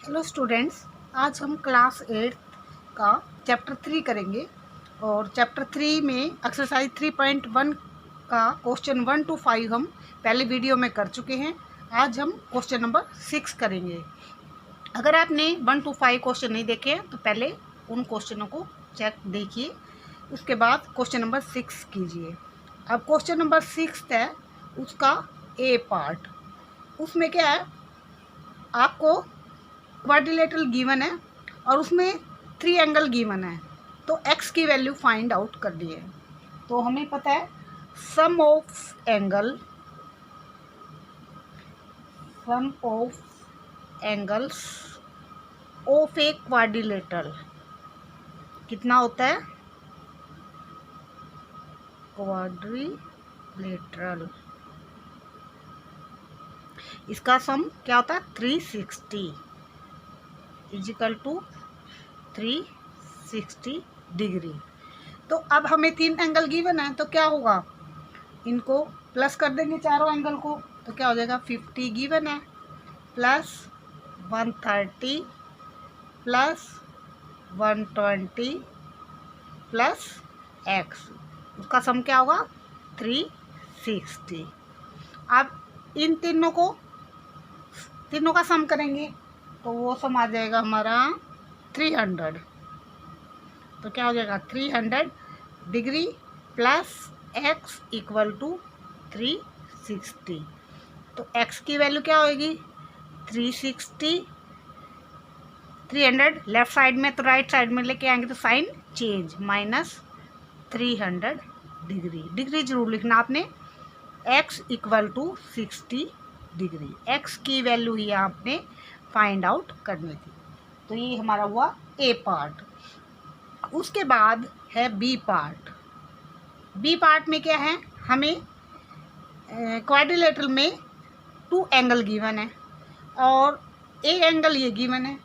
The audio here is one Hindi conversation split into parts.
हेलो स्टूडेंट्स, आज हम क्लास 8 का चैप्टर 3 करेंगे और चैप्टर 3 में एक्सरसाइज 3.1 का क्वेश्चन 1 to 5 हम पहले वीडियो में कर चुके हैं। आज हम क्वेश्चन नंबर 6 करेंगे। अगर आपने 1 to 5 क्वेश्चन नहीं देखे हैं तो पहले उन क्वेश्चनों को देखिए, उसके बाद क्वेश्चन नंबर 6 कीजिए। अब क्वेश्चन नंबर 6 है उसका ए पार्ट। उसमें क्या है, आपको क्वाड्रिलेटरल गिवन है और उसमें 3 एंगल गिवन है, तो x की वैल्यू फाइंड आउट करनी है। तो हमें पता है sum of angles of a quadrilateral कितना होता है। क्वाड्रिलेटरल इसका सम क्या होता है 360 इजिकल टू 360 डिग्री। तो अब हमें 3 एंगल गिवन है, तो क्या होगा, इनको प्लस कर देंगे चारों एंगल को, तो क्या हो जाएगा 50 गिवन है प्लस 130 प्लस 120 प्लस x, उसका सम क्या होगा 360। अब इन तीनों का सम करेंगे तो वो सम आ जाएगा हमारा 300। तो क्या हो जाएगा 300 degree plus x equal to 360। तो x की वैल्यू क्या होगी 360, 300 लेफ्ट साइड में तो राइट साइड में लेके आएंगे तो sign change minus 300 degree. Degree जरूर लिखना आपने, x equal to 60 degree. x की वैल्यू ही आपने फाइंड आउट करनी थी। तो ये हमारा हुआ ए पार्ट। उसके बाद है बी पार्ट। बी पार्ट में क्या है, हमें क्वाड्रिलेटरल में 2 एंगल गिवन है और ए एंगल ये गिवन है।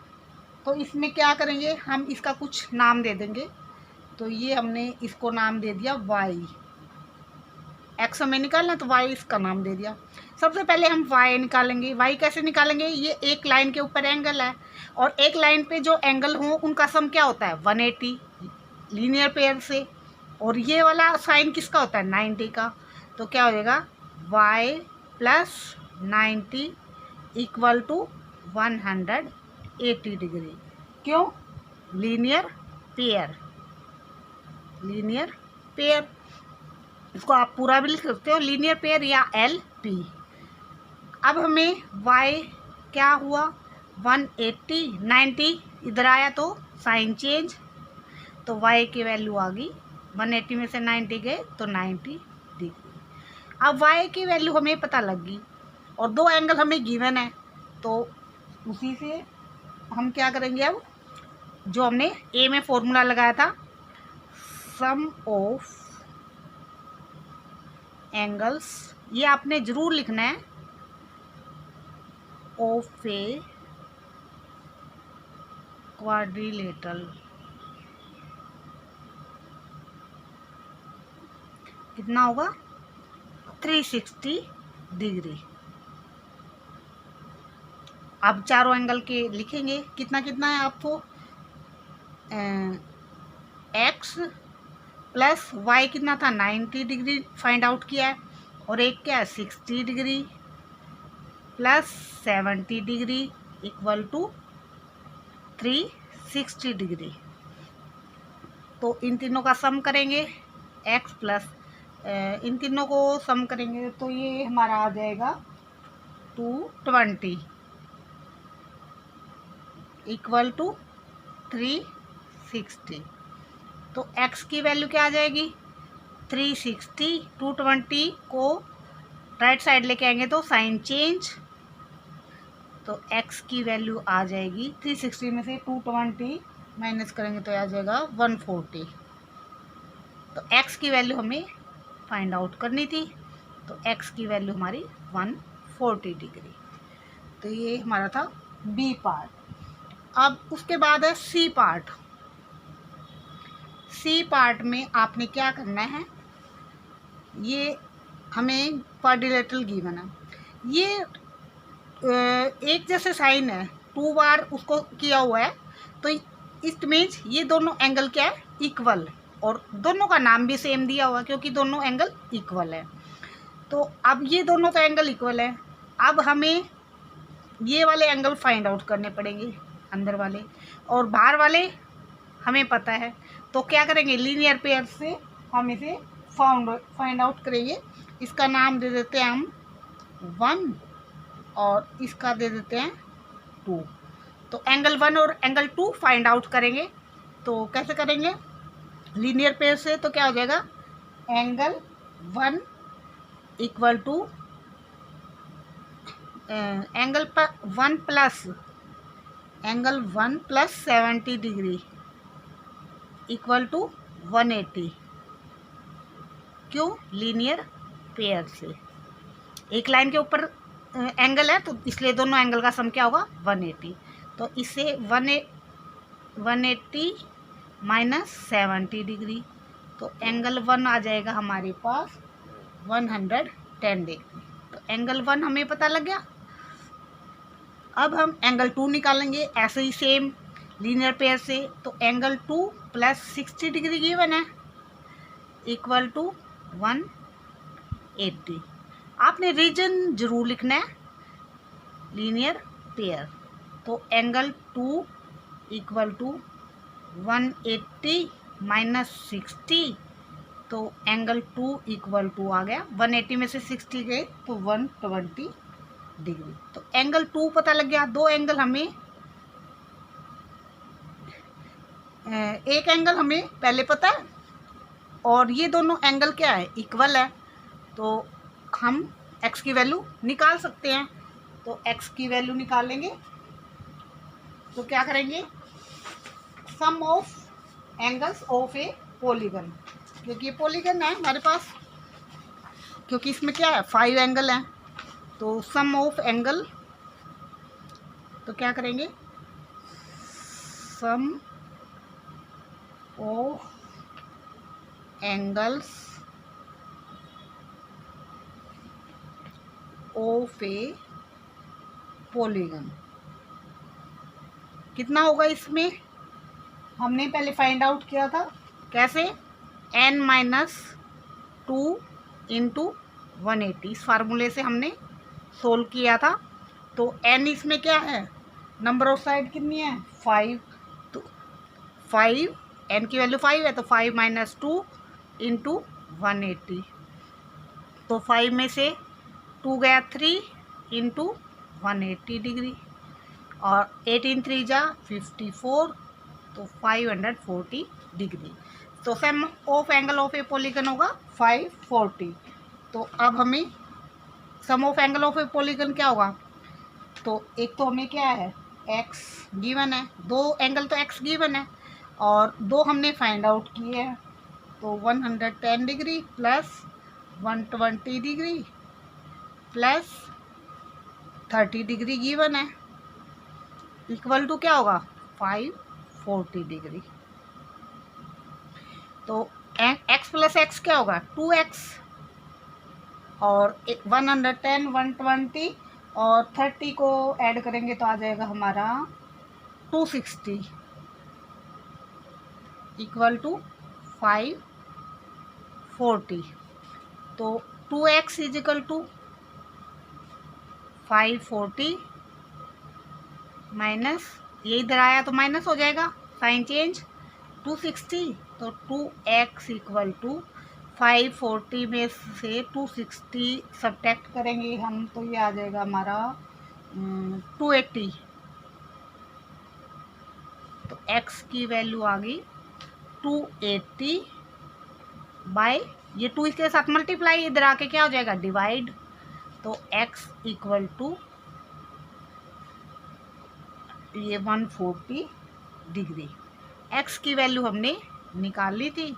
तो इसमें क्या करेंगे, हम इसका कुछ नाम दे देंगे। तो ये हमने इसको नाम दे दिया y, x हमें निकालना तो y इसका नाम दे दिया। सबसे पहले हम y निकालेंगे। y कैसे निकालेंगे, ये एक लाइन के ऊपर एंगल है और एक लाइन पे जो एंगल हो उनका सम क्या होता है 180 लीनियर पेयर से, और ये वाला साइन किसका होता है 90 का। तो क्या हो जाएगा y plus 90 equal to 180 degree. क्यों, लीनियर पेयर। इसको आप पूरा भी लिख सकते हो, लीनियर पेयर या LP। अब हमें y क्या हुआ 180, 90 इधर आया तो साइन चेंज, तो y की वैल्यू आ गई 180 में से 90 गए तो 90 डिग्री। अब y की वैल्यू हमें पता लग गई और 2 एंगल हमें गिवन है, तो उसी से हम क्या करेंगे, अब जो हमने a में फॉर्मूला लगाया था सम ऑफ एंगल्स, ये आपने जरूर लिखना है, ऑफ ए क्वाड्रिलेटरल कितना होगा 360 डिग्री। अब चारों एंगल के लिखेंगे, कितना कितना है आपको, x प्लस y कितना था 90 डिग्री फाइंड आउट किया है, और एक क्या है 60 degree plus 70 degree equal to 360 degree. तो इन तीनों का सम करेंगे x प्लस इन तीनों को सम करेंगे तो ये हमारा आ जाएगा 220 इक्वल टू 360। तो x की वैल्यू क्या आ जाएगी 360, 220 को राइट साइड लेके आएंगे तो साइन चेंज, तो x की वैल्यू आ जाएगी 360 में से 220 माइनस करेंगे तो आ जाएगा 140। तो x की वैल्यू हमें फाइंड आउट करनी थी, तो x की वैल्यू हमारी 140 डिग्री। तो ये हमारा था b पार्ट। अब उसके बाद है c पार्ट। c पार्ट में आपने क्या करना है, ये हमें क्वाड्रिलेटरल गिवन है, ये एक जैसे साइन है 2 बार उसको किया हुआ है, तो इट मीन्स ये दोनों एंगल क्या है, इक्वल, और दोनों का नाम भी सेम दिया हुआ क्योंकि दोनों एंगल इक्वल है। तो अब ये दोनों तो एंगल इक्वल है, अब हमें ये वाले एंगल फाइंड आउट करने पड़ेंगे, अंदर वाले, और बाहर वाले हमें पता है। तो क्या करेंगे, लीनियर पेयर से हम इसे फाइंड आउट करेंगे। इसका नाम दे देते हैं हम 1 और इसका दे देते हैं 2। तो एंगल 1 और एंगल 2 फाइंड आउट करेंगे। तो कैसे करेंगे, लीनियर पेयर से, तो क्या हो जाएगा, angle 1 equal to angle 1 plus 70 degree equal to 180। क्यों, लीनियर पेयर से एक लाइन के ऊपर एंगल है, तो इसलिए दोनों एंगल का सम क्या होगा, 180। तो इससे 180 माइनस 70 डिग्री, तो एंगल 1 आ जाएगा हमारे पास 110 डिग्री। तो एंगल 1 हमें पता लग गया। अब हम एंगल 2 निकालेंगे ऐसे ही सेम लीनियर पेयर से। तो एंगल 2 प्लस 60 डिग्री गिवन है इक्वल टू 180। आपने रीजन जरूर लिखना है, लीनियर पेयर। तो एंगल 2 इक्वल टू 180 माइनस 60, तो एंगल 2 इक्वल टू आ गया, 180 में से 60 गए तो 120 डिग्री। तो एंगल 2 पता लग गया। दो एंगल हमें, एक एंगल हमें पहले पता है और ये दोनों एंगल क्या है, इक्वल है, तो हम x की वैल्यू निकाल सकते हैं। तो x की वैल्यू निकालेंगे तो क्या करेंगे, sum of angles of a polygon, क्योंकि ये पॉलीगन है हमारे पास, क्योंकि इसमें क्या है 5 एंगल हैं। तो सम ऑफ एंगल, तो क्या करेंगे, sum of angles of a polygon कितना होगा, इसमें हमने पहले फाइंड आउट किया था कैसे, n माइनस 2 इंटू 180, इस फार्मूले से हमने सोल्व किया था। तो n इसमें क्या है, नंबर ऑफ साइड कितनी है, 5, तो 5, n की वैल्यू 5 है, तो 5 माइनस 2 इंटू 180, तो 5 में से 2 गया 3 इंटू 180 डिग्री, और 18 3 जा 54, तो 540 डिग्री। तो sum of angle of a polygon होगा 540। तो अब हमें sum of angle of a polygon क्या होगा, तो एक तो हमें क्या है, x गिवन है, दो एंगल तो x गिवन है और दो हमने फाइंड आउट किए हैं। तो 110 degree plus 120 degree plus 30 degree given है इक्वल टू क्या होगा, 540 डिग्री। तो x प्लस एक्स क्या होगा, 2x, और 110 120 और 30 को ऐड करेंगे तो आ जाएगा हमारा 260 इक्वल टू 540। तो 2x is equal to 540 minus, ये इधर आया तो माइनस हो जाएगा, साइन चेंज 260, तो 2x इक्वल टू 540 में से 260 सब्ट्रैक्ट करेंगे हम, तो ये आ जाएगा हमारा 280। तो x की वैल्यू आ गई 280 बाय, ये 2 इसके साथ मल्टीप्लाई, इधर आके क्या हो जाएगा, डिवाइड। तो x इक्वल टू ये 140 डिग्री। x की वैल्यू हमने निकाल ली थी,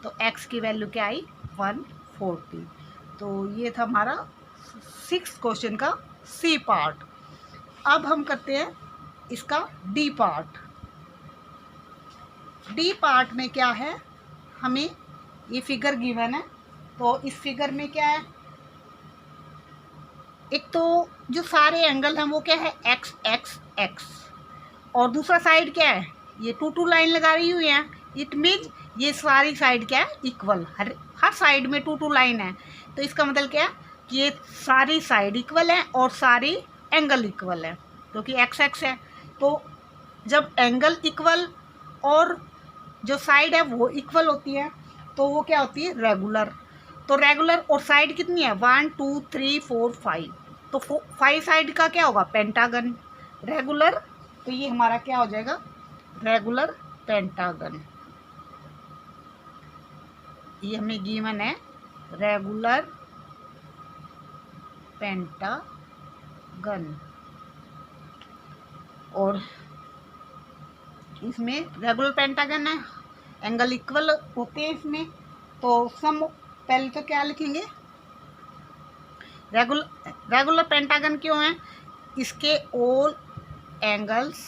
तो x की वैल्यू क्या आई, 140। तो ये था हमारा 6th क्वेश्चन का C पार्ट। अब हम करते हैं इसका D पार्ट। D पार्ट में क्या है, हमें ये फिगर गिवन है, तो इस फिगर में क्या है, एक तो जो सारे एंगल हैं वो क्या है, x x एक्स, और दूसरा साइड क्या है, ये टू लाइन लगा रही हुई है, इट मीन्स ये सारी साइड क्या है, इक्वल, हर साइड में टू लाइन है। तो इसका मतलब क्या है कि ये सारी साइड इक्वल है और सारी एंगल इक्वल है, क्योंकि एक्स एक्स है। तो जब एंगल इक्वल और जो साइड है वो इक्वल होती है तो वो क्या होती है, रेगुलर। तो रेगुलर और साइड कितनी है, 1 2 3 4 5, तो 5 साइड का क्या होगा, पेंटागन। रेगुलर, तो ये हमारा क्या हो जाएगा, रेगुलर पेंटागन। ये हमें गिवन है रेगुलर पेंटागन, और इसमें रेगुलर पेंटागन है, एंगल इक्वल होते हैं इसमें। तो सम पहले तो क्या लिखेंगे, रेगुलर पेंटागन क्यों है, इसके ऑल एंगल्स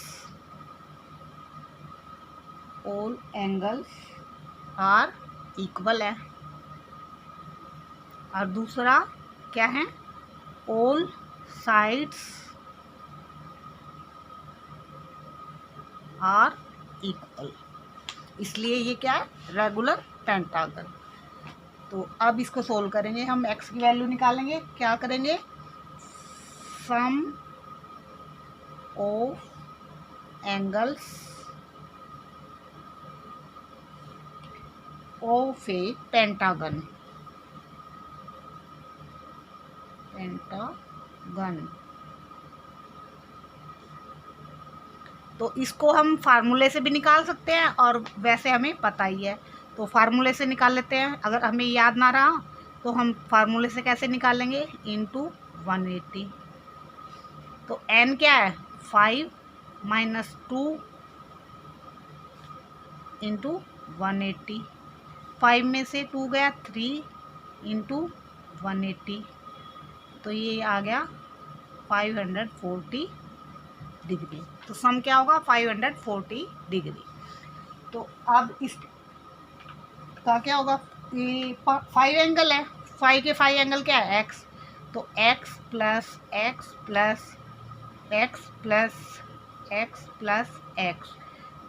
आर इक्वल है, और दूसरा क्या है, ऑल साइड्स आर इक्वल, इसलिए ये क्या है, रेगुलर पेंटागन। तो अब इसको सोल्व करेंगे हम, एक्स की वैल्यू निकालेंगे, क्या करेंगे, sum of angles of a pentagon, तो इसको हम फार्मूले से भी निकाल सकते हैं और वैसे हमें पता ही है, तो फार्मूले से निकाल लेते हैं। अगर हमें याद ना रहा तो हम फार्मूले से कैसे निकालेंगे, इनटू 180। तो n क्या है, 5 माइनस 2 इंटू 180, 5 में से 2 गया 3 इंटू 180, तो ये आ गया 540 डिग्री। तो सम क्या होगा, 540 डिग्री। तो अब इसका क्या होगा, ये 5 एंगल है, 5 के 5 एंगल क्या है, एक्स, तो x plus x plus x plus x plus x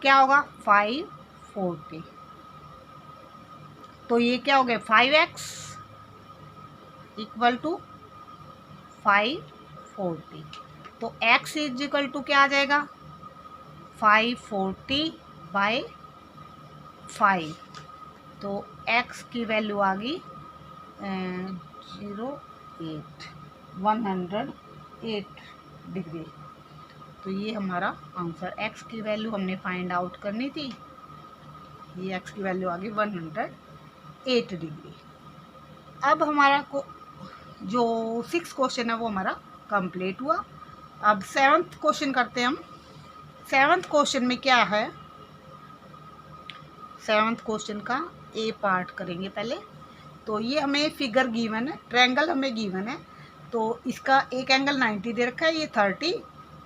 क्या होगा, 540। तो ये क्या हो गया, 5x इक्वल टू 540। तो x इज इक्वल टू क्या आ जाएगा, 540 बाई 5, तो x की वैल्यू आ गई 108 डिग्री। तो ये हमारा आंसर, x की वैल्यू हमने फाइंड आउट करनी थी, ये x की वैल्यू आ गई 108 डिग्री। अब हमारा जो 6 क्वेश्चन है वो हमारा कंप्लीट हुआ। अब 7th क्वेश्चन करते हैं हम। 7th क्वेश्चन में क्या है, 7th क्वेश्चन का ए पार्ट करेंगे पहले। तो ये हमें फिगर गिवन है, ट्रायंगल हमें गिवन है, तो इसका एक एंगल 90 दे रखा है, ये 30,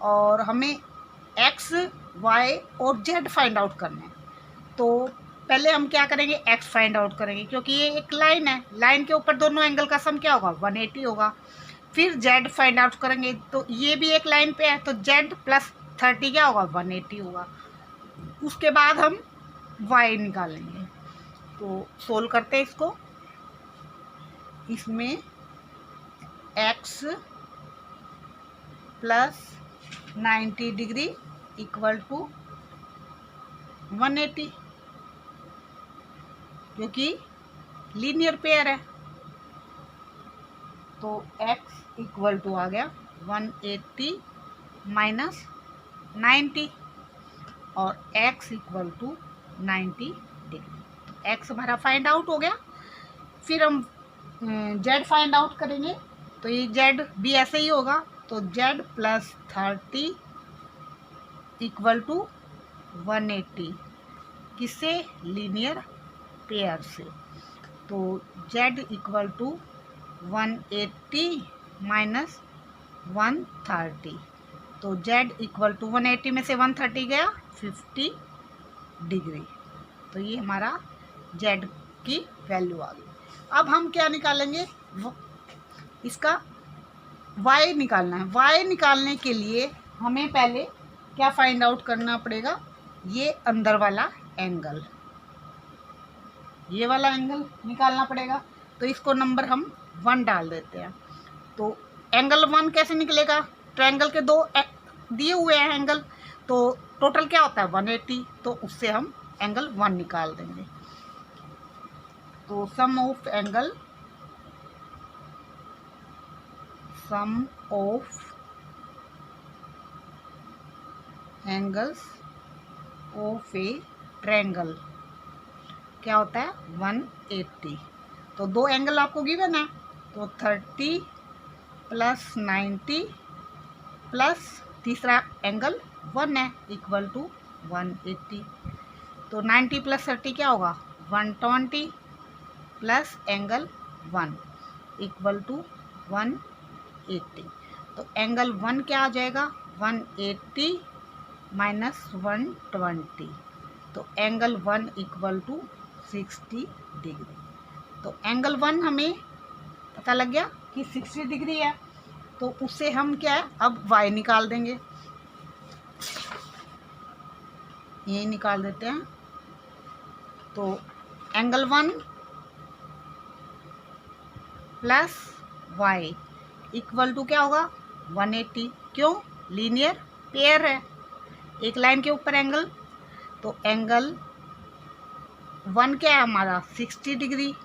और हमें एक्स वाई और जेड फाइंड आउट करना है। तो पहले हम क्या करेंगे, एक्स फाइंड आउट करेंगे, क्योंकि ये एक लाइन है, लाइन के ऊपर दोनों एंगल का सम क्या होगा, 180 होगा। फिर जेड फाइंड आउट करेंगे, तो ये भी एक लाइन पे है, तो जेड प्लस 30 क्या होगा, 180 होगा। उसके बाद हम वाई निकालेंगे। तो सोल्व करते हैं इसको। इसमें x plus 90 degree equal to 180, क्योंकि लीनियर पेयर है। तो x इक्वल टू आ गया 180 माइनस 90, और x इक्वल टू 90 डिग्री। तो x हमारा फाइंड आउट हो गया। फिर हम z फाइंड आउट करेंगे, तो ये z भी ऐसे ही होगा, तो z प्लस 30 इक्वल टू 180, किससे, लीनियर पेयर से। तो z इक्वल टू 180 माइनस 130, तो z इक्वल टू 180 में से 130 गया 50 डिग्री। तो ये हमारा z की वैल्यू आ गई। अब हम क्या निकालेंगे, इसका y निकालना है। y निकालने के लिए हमें पहले क्या फाइंड आउट करना पड़ेगा, ये अंदर वाला एंगल, ये वाला एंगल निकालना पड़ेगा। तो इसको नंबर हम 1 डाल देते हैं। तो एंगल 1 कैसे निकलेगा, ट्रायंगल के 2 दिए हुए हैं एंगल, तो टोटल क्या होता है 180, तो उससे हम एंगल 1 निकाल देंगे। तो sum of angles of a triangle क्या होता है 180। तो 2 एंगल आपको गिवन है, तो 30 प्लस 90 प्लस तीसरा एंगल 1 है इक्वल टू 180। तो 90 प्लस 30 क्या होगा 120 प्लस एंगल 1 इक्वल टू 180। तो एंगल 1 क्या आ जाएगा 180 माइनस 120। तो एंगल 1 इक्वल टू 60 डिग्री। तो एंगल 1 हमें पता लग गया कि 60 डिग्री है। तो उससे हम क्या है अब y निकाल देंगे, ये निकाल देते हैं। तो angle 1 plus y equal to क्या होगा 180। क्यों, लीनियर पेयर है, एक लाइन के ऊपर एंगल। तो एंगल 1 क्या है हमारा 60 degree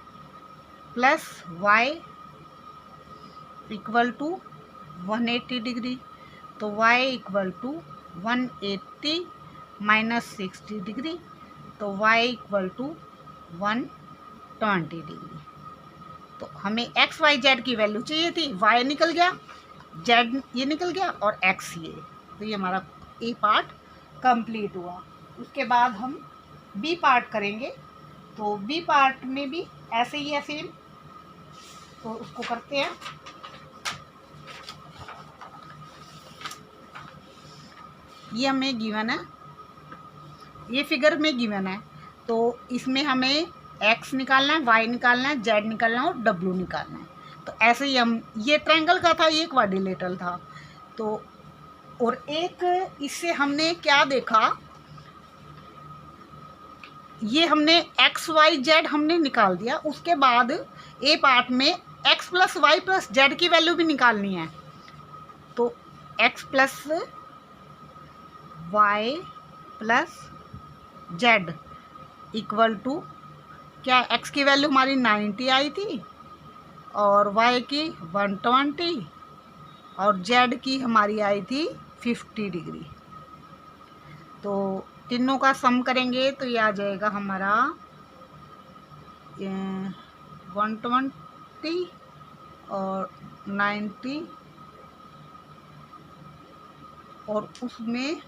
plus y equal to 180 degree. तो y equal to 180 minus 60 degree, तो y इक्वल टू 120 डिग्री। तो हमें x y z की वैल्यू चाहिए थी, y निकल गया, z ये निकल गया और x ये। तो ये हमारा ए पार्ट कंप्लीट हुआ। उसके बाद हम बी पार्ट करेंगे। तो बी पार्ट में भी ऐसे ही है सेम, तो उसको करते हैं। ये हमें गिवन है, ये फिगर में गिवन है, तो इसमें हमें x निकालना है, y निकालना है, z निकालना है और w निकालना है। तो ऐसे ही हम, ये ट्रायंगल का था, ये क्वाड्रिलेटरल था। तो और एक इससे हमने क्या देखा, ये हमने x y z हमने निकाल दिया। उसके बाद ए पार्ट में x plus y plus z की वैल्यू भी निकालनी है। तो x plus y plus z equal to क्या, x की वैल्यू हमारी 90 आई थी और y की 120 और z की हमारी आई थी 50 डिग्री। तो तीनों का सम करेंगे तो ये आ जाएगा हमारा 120 और 90 और उसमें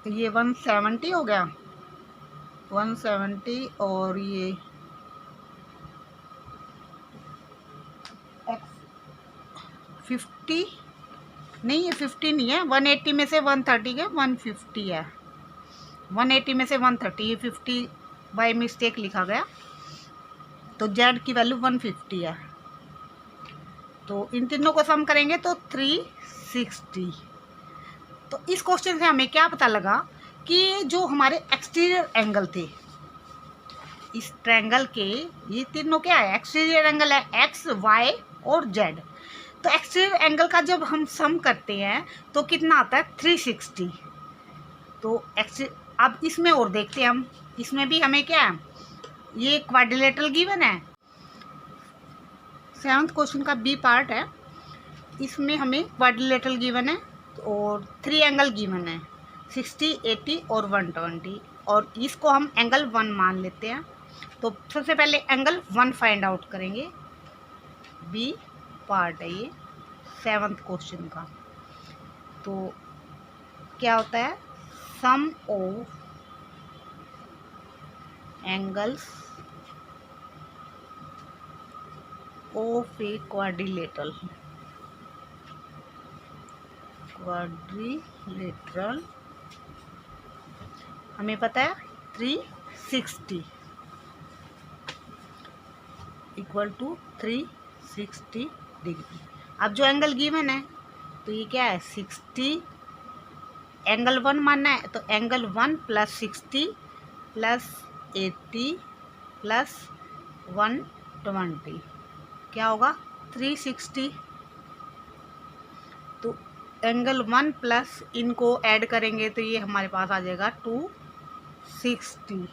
ये 170 हो गया, 170 और ये 50 नहीं, ये 50 नहीं है, 180 में से 130 के 150 है, 180 में से 130, ये 50 बाई मिस्टेक लिखा गया। तो z की वैल्यू 150 है। तो इन तीनों को सम करेंगे तो 360। तो इस क्वेश्चन से हमें क्या पता लगा कि जो हमारे एक्सटीरियर एंगल थे इस ट्रायंगल के, ये तीनों क्या है एक्सटीरियर एंगल है, x y और z। तो एक्सटीरियर एंगल का जब हम सम करते हैं तो कितना आता है 360। तो अब इसमें और देखते हैं हम, इसमें भी हमें क्या है, ये क्वाड्रिलेटरल गिवन है। 7th क्वेश्चन का बी पार्ट है, इसमें हमें क्वाड्रिलेटरल गिवन है और 3 एंगल गिवन है 60, 80 और 120 और इसको हम एंगल 1 मान लेते हैं। तो सबसे पहले एंगल 1 फाइंड आउट करेंगे, बी पार्ट है ये 7th क्वेश्चन का। तो क्या होता है, sum of angles of a quadrilateral हमें पता है 360 इक्वल टू 360 डिग्री। अब जो एंगल गिवन है तो ये क्या है 60, एंगल 1 मानना है तो एंगल 1 प्लस 60 प्लस 80 प्लस 120 क्या होगा 360। तो एंगल 1 प्लस इनको ऐड करेंगे तो ये हमारे पास आ जाएगा 260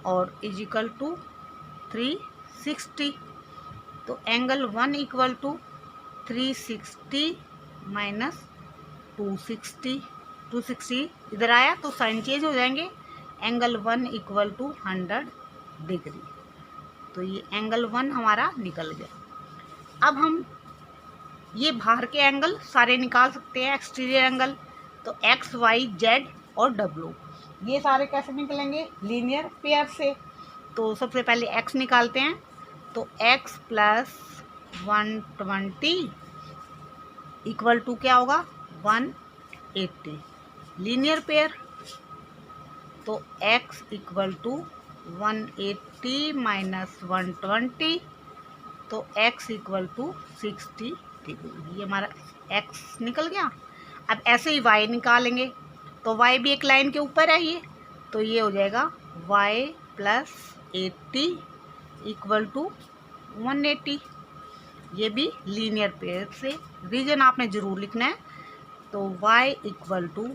और इजिकल टू 360। तो एंगल 1 इक्वल टू 360 माइनस 260 इधर आया तो साइन चेंज हो जाएंगे। Angle 1 equal to 100 degree. तो ये एंगल 1 हमारा निकल गया। अब हम ये बाहर के एंगल सारे निकाल सकते हैं, एक्सटीरियर एंगल। तो एक्स वाई जेड और डब्ल्यू ये सारे कैसे निकलेंगे, लीनियर पेयर से। तो सबसे पहले एक्स निकालते हैं। तो एक्स प्लस 120 इक्वल टू क्या होगा 180 लीनियर पेयर। तो x इक्वल टू 180 माइनस 120 तो x इक्वल टू 60 डिग्री। ये हमारा x निकल गया। अब ऐसे ही y निकालेंगे तो y भी एक लाइन के ऊपर है ये, तो ये हो जाएगा y प्लस 80 इक्वल टू 180। ये भी लीनियर पेयर से। रीजन आपने ज़रूर लिखना है। तो y इक्वल टू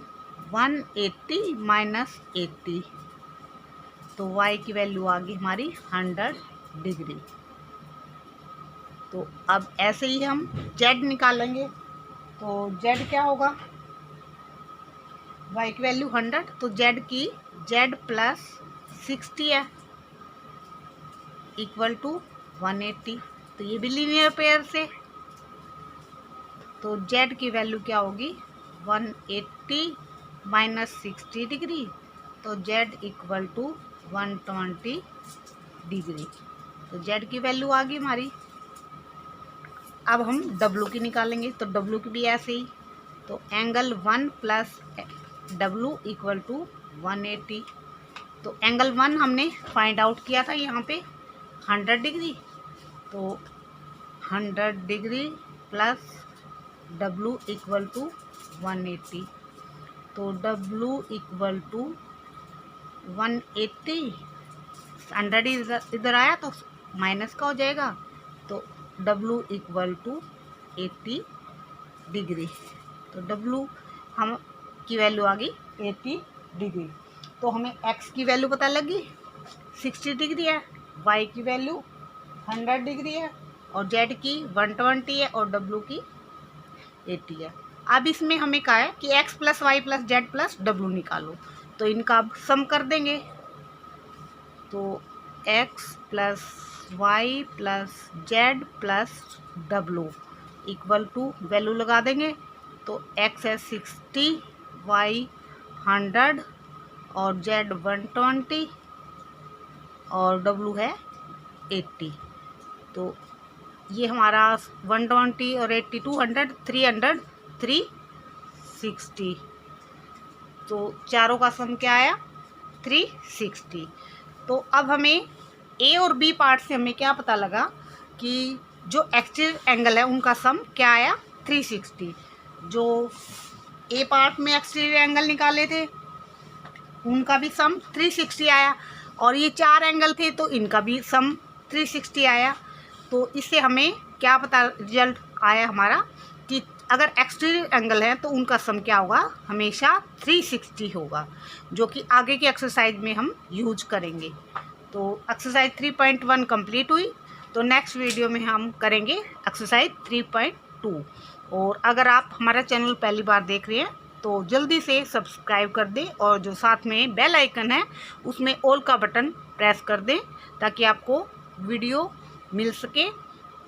180 माइनस 80 तो y की वैल्यू आ गई हमारी 100 डिग्री। तो अब ऐसे ही हम z निकालेंगे। तो z क्या होगा, y की वैल्यू 100 तो z प्लस 60 है इक्वल टू 180। तो ये भी लीनियर पेयर से। तो z की वैल्यू क्या होगी 180 माइनस 60 डिग्री तो z इक्वल टू 120 डिग्री। तो z की वैल्यू आ गई हमारी। अब हम w की निकालेंगे। तो w की भी ऐसे ही। तो angle 1 plus w equal to 180। तो एंगल 1 हमने फाइंड आउट किया था यहाँ पे 100 डिग्री। तो 100 degree plus w equal to 180। तो w इक्वल टू 180 100 इधर आया तो माइनस का हो जाएगा। तो w इक्वल टू 80 डिग्री। तो w हम की वैल्यू आ गई 80 डिग्री। तो हमें x की वैल्यू पता लगी 60 डिग्री है, y की वैल्यू 100 डिग्री है और z की 120 है और w की 80 है। अब इसमें हमें कहा है कि x plus y plus z plus डब्लू निकालो। तो इनका अब सम कर देंगे। तो x plus y plus z plus डब्लू इक्वल टू वैल्यू लगा देंगे। तो x है 60, y 100 और z 120 और w है 80। तो ये हमारा 120 और 80 200 300 360। तो चारों का सम क्या आया 360। तो अब हमें ए और बी पार्ट से हमें क्या पता लगा कि जो एक्सटीरियर एंगल है उनका सम क्या आया 360। जो ए पार्ट में एक्सटीरियर एंगल निकाले थे उनका भी सम 360 आया और ये 4 एंगल थे तो इनका भी सम 360 आया। तो इससे हमें क्या पता रिजल्ट आया हमारा कि अगर एक्सटीरियर एंगल है तो उनका सम क्या होगा हमेशा 360 होगा, जो कि आगे की एक्सरसाइज में हम यूज करेंगे। तो एक्सरसाइज 3.1 कंप्लीट हुई। तो नेक्स्ट वीडियो में हम करेंगे एक्सरसाइज 3.2। और अगर आप हमारा चैनल पहली बार देख रहे हैं तो जल्दी से सब्सक्राइब कर दें और जो साथ में बेल आइकन है उसमें ऑल का बटन प्रेस कर दें ताकि आपको वीडियो मिल सके।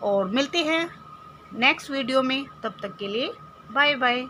और मिलते हैं नेक्स्ट वीडियो में, तब तक के लिए बाय बाय।